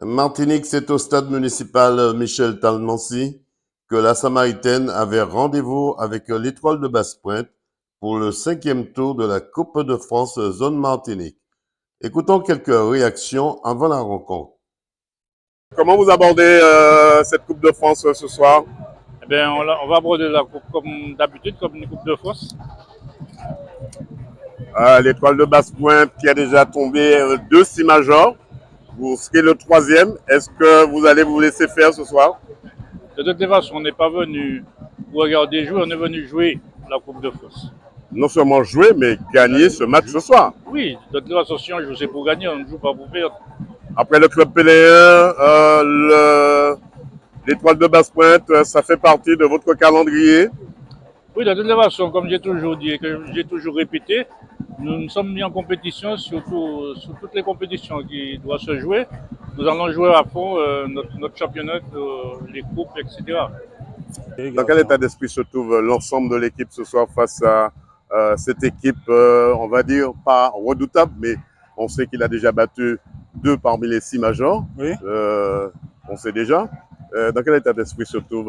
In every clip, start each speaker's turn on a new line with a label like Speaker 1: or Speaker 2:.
Speaker 1: Martinique, c'est au stade municipal Michel Talmancy que la Samaritaine avait rendez-vous avec l'Étoile de Basse-Pointe pour le 5e tour de la Coupe de France Zone Martinique. Écoutons quelques réactions avant la rencontre.
Speaker 2: Comment vous abordez cette Coupe de France ce soir?
Speaker 3: Eh bien, on va aborder la coupe comme d'habitude, comme une Coupe de France.
Speaker 2: L'Étoile de Basse-Pointe qui a déjà tombé 2 majors. Vous serez le 3e. Est-ce que vous allez vous laisser faire ce soir?
Speaker 3: De toute façon, on n'est pas venu pour regarder jouer, on est venu jouer la Coupe de France.
Speaker 2: Non seulement jouer, mais gagner ce match ce soir.
Speaker 3: Oui, de toute façon, si on joue, c'est pour gagner, on ne joue pas pour perdre.
Speaker 2: Après le club Péléen, l'Étoile de Basse-Pointe, ça fait partie de votre calendrier.
Speaker 3: Oui, de toute façon, comme j'ai toujours dit et que j'ai toujours répété, nous sommes mis en compétition, surtout sur toutes les compétitions qui doivent se jouer. Nous allons jouer à fond notre championnat, les coupes, etc.
Speaker 2: Dans quel état d'esprit se trouve l'ensemble de l'équipe ce soir face à cette équipe, on va dire, pas redoutable, mais on sait qu'il a déjà battu 2 parmi les 6 majors.
Speaker 4: Oui.
Speaker 2: On sait déjà. Dans quel état d'esprit se trouve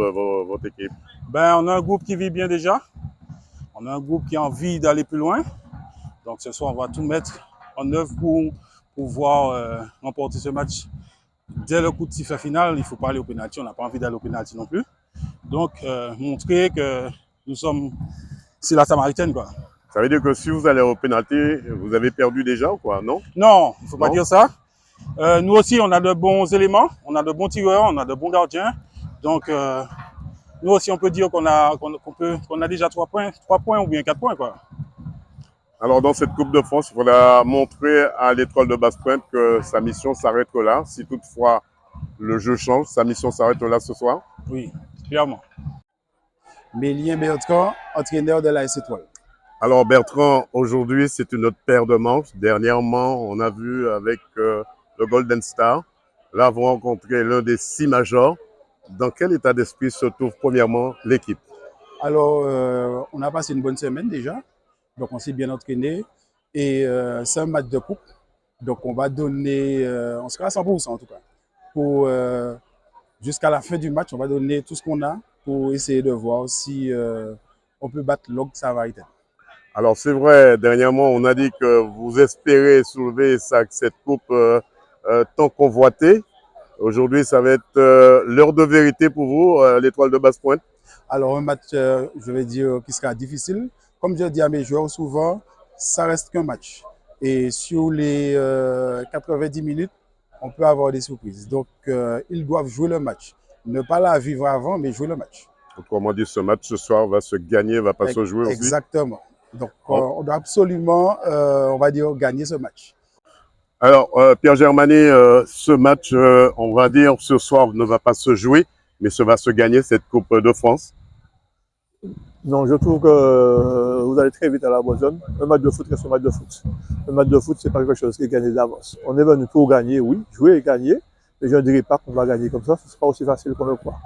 Speaker 2: votre équipe?
Speaker 4: On a un groupe qui vit bien déjà. On a un groupe qui a envie d'aller plus loin. Donc ce soir, on va tout mettre en œuvre pour pouvoir remporter ce match. Dès le coup de sifflet final, il ne faut pas aller au pénalty. On n'a pas envie d'aller au pénalty non plus. Donc montrer que nous sommes sur la Samaritaine, quoi.
Speaker 2: Ça veut dire que si vous allez au pénalty, vous avez perdu déjà ou quoi, non?
Speaker 4: Non, il ne faut pas dire ça. Nous aussi, on a de bons éléments, on a de bons tireurs, on a de bons gardiens. Donc, nous aussi, on peut dire qu'on a déjà 3 points ou bien 4 points, quoi.
Speaker 2: Alors, dans cette Coupe de France, il faudra montrer à l'Étoile de Basse-Pointe que sa mission s'arrête là. Si toutefois le jeu change, sa mission s'arrête là ce soir.
Speaker 4: Oui, clairement.
Speaker 5: Mélien Bertrand, entraîneur de l'AS Étoile.
Speaker 2: Alors Bertrand, aujourd'hui c'est une autre paire de manches. Dernièrement, on a vu avec le Golden Star, là vous rencontrez l'un des 6 majors. Dans quel état d'esprit se trouve premièrement l'équipe?
Speaker 5: Alors, on a passé une bonne semaine déjà, donc on s'est bien entraîné et c'est un match de coupe. Donc on va donner, on sera à 100% en tout cas. Jusqu'à la fin du match, on va donner tout ce qu'on a pour essayer de voir si on peut battre l'Og Samaritaine.
Speaker 2: Alors c'est vrai, dernièrement on a dit que vous espérez soulever cette coupe tant convoitée. Aujourd'hui ça va être l'heure de vérité pour vous, l'Étoile de Basse-Pointe.
Speaker 5: Alors un match, je vais dire, qui sera difficile. Comme je dis à mes joueurs souvent, ça reste qu'un match. Et sur les 90 minutes, on peut avoir des surprises. Donc ils doivent jouer le match. Ne pas la vivre avant, mais jouer le match.
Speaker 2: Autrement dit, ce match ce soir va se gagner, va pas se jouer aussi.
Speaker 5: Exactement. Donc on doit absolument, on va dire, gagner ce match.
Speaker 2: Alors, Pierre Germani, ce match, on va dire, ce soir ne va pas se jouer, mais ça va se gagner, cette Coupe de France.
Speaker 6: Non, je trouve que vous allez très vite à la bonne zone. Un match de foot reste un match de foot. Un match de foot, c'est pas quelque chose qui est gagné d'avance. On est venu pour gagner, oui, jouer et gagner, mais je ne dirais pas qu'on va gagner comme ça, ce ne sera pas aussi facile qu'on le croit.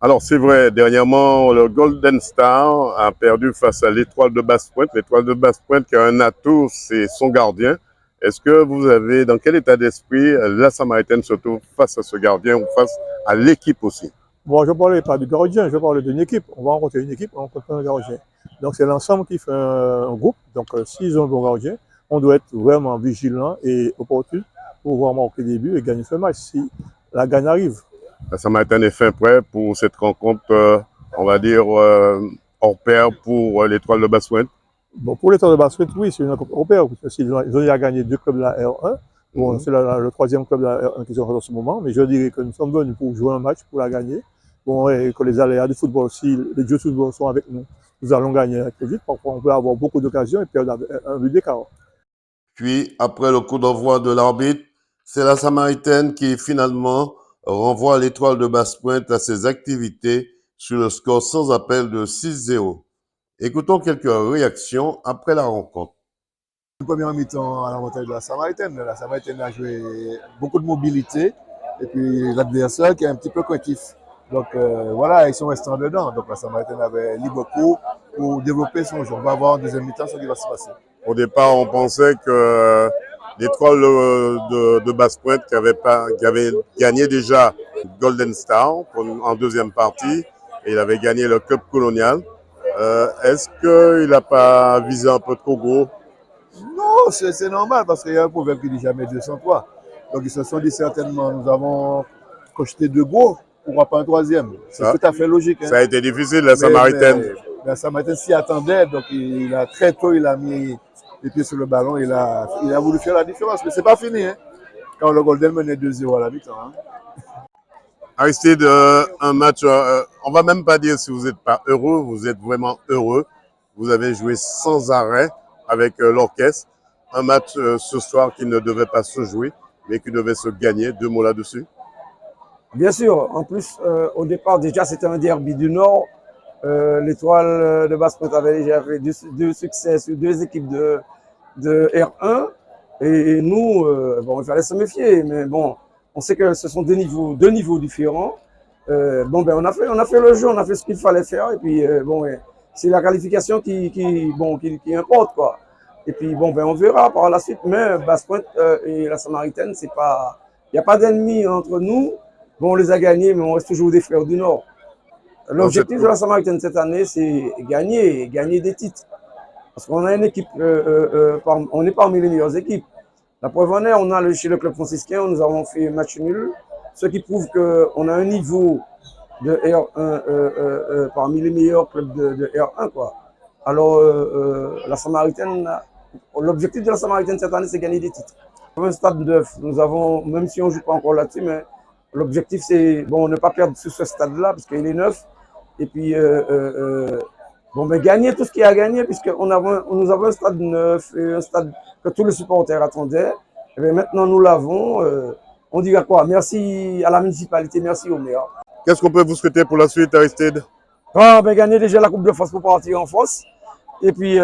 Speaker 2: Alors, c'est vrai, dernièrement, le Golden Star a perdu face à l'Étoile de Basse-Pointe. L'Étoile de Basse-Pointe qui a un atout, c'est son gardien. Est-ce que vous avez, dans quel état d'esprit, la Samaritaine se trouve face à ce gardien ou face à l'équipe aussi?
Speaker 6: Bon, je ne parlais pas du gardien, je parlais d'une équipe. On va rencontrer une équipe, on rencontre un gardien. Donc, c'est l'ensemble qui fait un groupe. Donc, s'ils ont un bon gardien, on doit être vraiment vigilant et opportun pour pouvoir marquer des buts et gagner ce match si la gagne arrive.
Speaker 2: La Samaritaine est fin prêt pour cette rencontre, on va dire, hors pair pour l'Étoile de Basse-Pointe.
Speaker 6: Bon, pour l'Étoile de Basse-Pointe, oui, c'est une rencontre hors pair, parce qu'ils ont déjà gagné 2 clubs de la R1. Bon, c'est le 3e club de la R1 qu'ils ont en ce moment, mais je dirais que nous sommes venus pour jouer un match, pour la gagner. Bon, et que les aléas du football, si les jeux de football sont avec nous, nous allons gagner très vite. Parfois, on peut avoir beaucoup d'occasions et perdre un but d'écart.
Speaker 1: Puis, après le coup d'envoi de l'arbitre, c'est la Samaritaine qui finalement renvoie l'Étoile de Basse-Pointe à ses activités sur le score sans appel de 6-0. Écoutons quelques réactions après la rencontre.
Speaker 7: Une première mi-temps à l'avantage de la Samaritaine. La Samaritaine a joué beaucoup de mobilité et puis l'adversaire qui est un petit peu craintif. Donc voilà, ils sont restés en dedans. Donc la Samaritaine avait libre cours pour développer son jeu. On va voir en deuxième mi-temps ce qui va se passer.
Speaker 2: Au départ, on pensait que l'étoile de Basse-Pointe qui avait gagné déjà Golden Star en deuxième partie et il avait gagné le Cup colonial. Est-ce qu'il n'a pas visé un peu trop gros?
Speaker 7: Non, c'est normal parce qu'il y a un proverbe qui dit jamais 203. Donc ils se sont dit certainement, nous avons crocheté deux gros, pourquoi pas un troisième? C'est tout à fait logique. Hein.
Speaker 2: Ça a été difficile, la Samaritaine.
Speaker 7: Mais la Samaritaine s'y attendait, donc très tôt, il a mis les pieds sur le ballon, il a voulu faire la différence. Mais c'est pas fini, hein, quand le Golden menait 2-0 à la mi-temps. Hein.
Speaker 2: Aristide, un match, on va même pas dire si vous n'êtes pas heureux, vous êtes vraiment heureux. Vous avez joué sans arrêt avec l'orchestre. Un match ce soir qui ne devait pas se jouer, mais qui devait se gagner. Deux mots là-dessus.
Speaker 8: Bien sûr, en plus, au départ, déjà, c'était un derby du Nord. L'étoile de Basse-Pointe avait déjà fait deux succès sur deux équipes de R1. Et nous, bon, il fallait se méfier. Mais bon, on sait que ce sont deux niveaux différents. Bon, ben, on a fait le jeu, on a fait ce qu'il fallait faire. Et puis, bon, c'est la qualification qui importe, quoi. Et puis, bon, ben, on verra par la suite. Mais Basse-Pointe et la Samaritaine, c'est pas, il n'y a pas d'ennemis entre nous. Bon, on les a gagnés, mais on reste toujours des frères du Nord. L'objectif de la Samaritaine cette année, c'est gagner des titres. Parce qu'on a une équipe, on est parmi les meilleures équipes. La preuve en est, chez le club franciscain, nous avons fait match nul, ce qui prouve qu'on a un niveau de R1 parmi les meilleurs clubs de R1, quoi. Alors, la Samaritaine, l'objectif de la Samaritaine cette année, c'est gagner des titres. Un stade neuf, nous avons, même si on ne joue pas encore là-dessus, mais l'objectif, c'est bon, ne pas perdre sur ce stade-là, parce qu'il est neuf. Et puis, bon, ben, gagner tout ce qu'il y a à gagner, puisqu'nous avons un stade neuf, et un stade que tous les supporters attendaient. Et bien, maintenant, nous l'avons. On dira quoi? Merci à la municipalité, merci au maire.
Speaker 2: Qu'est-ce qu'on peut vous souhaiter pour la suite, Aristide?
Speaker 8: Ben, gagner déjà la Coupe de France pour partir en France. Et puis,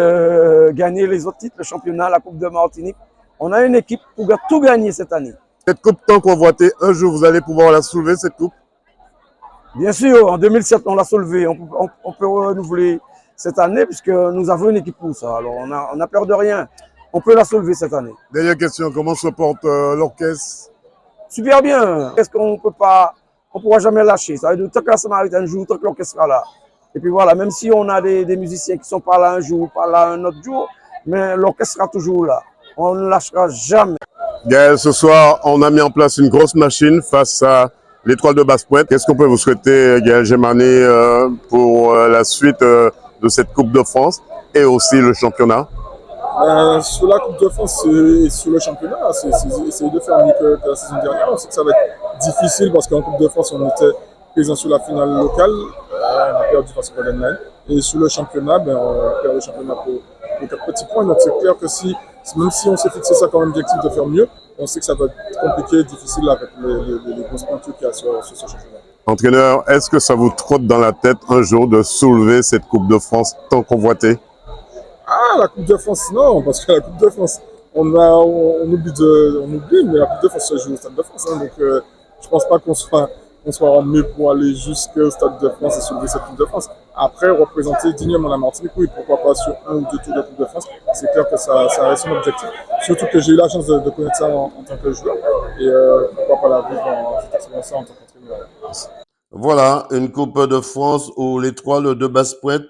Speaker 8: gagner les autres titres, le championnat, la Coupe de Martinique. On a une équipe pour tout gagner cette année.
Speaker 2: Cette coupe tant convoitée, un jour vous allez pouvoir la soulever, cette coupe?
Speaker 8: Bien sûr, en 2007 on l'a soulevé, on peut renouveler cette année puisque nous avons une équipe pour ça. Alors on a peur de rien, on peut la soulever cette année.
Speaker 2: Dernière question, comment se porte l'orchestre?
Speaker 8: Super bien, est-ce qu'on peut pas, on pourra jamais lâcher, ça veut dire tant que la Samaritaine joue, tant que l'orchestre sera là. Et puis voilà, même si on a des musiciens qui sont pas là un jour, pas là un autre jour, mais l'orchestre sera toujours là, on ne lâchera jamais.
Speaker 2: Gaël, ce soir, on a mis en place une grosse machine face à l'étoile de Basse-Pointe. Qu'est-ce qu'on peut vous souhaiter, Gaël Gemani, pour la suite de cette Coupe de France et aussi le championnat?
Speaker 9: Sur la Coupe de France et sur le championnat, c'est essayer de faire mieux que la saison dernière. On sait que ça va être difficile parce qu'en Coupe de France, on était présent sur la finale locale, on a perdu face au Golden Line. Et sur le championnat, ben, on perd le championnat pour 4 petits points. Donc c'est clair que même si on s'est fixé ça comme objectif de faire mieux, on sait que ça va être compliqué, difficile avec les grosses pointures qu'il y a sur ce championnat.
Speaker 2: Entraîneur, est-ce que ça vous trotte dans la tête un jour de soulever cette Coupe de France tant convoitée?
Speaker 9: Ah, la Coupe de France, non, parce que la Coupe de France, on oublie, mais la Coupe de France se joue au Stade de France. Hein, donc je pense pas qu'on soit armé pour aller jusqu'au Stade de France et soulever cette Coupe de France. Après, représenter dignement la Martinique, oui, pourquoi pas sur un ou deux tours de Coupe de France. C'est clair que ça reste un objectif. Surtout que j'ai eu la chance de connaître ça en tant que joueur. Et pourquoi pas la vivre en cette expérience-là en tant qu'entraîneur.
Speaker 1: Voilà, une Coupe de France où l'étoile de Basse-Pointe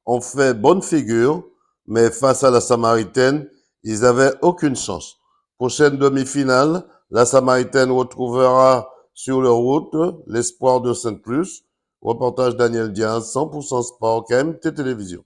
Speaker 1: ont fait bonne figure, mais face à la Samaritaine, ils n'avaient aucune chance. Prochaine demi-finale, la Samaritaine retrouvera sur leur route l'espoir de Sainte-Luce. Reportage Daniel Diaz, 100% Sport, KMT Télévision.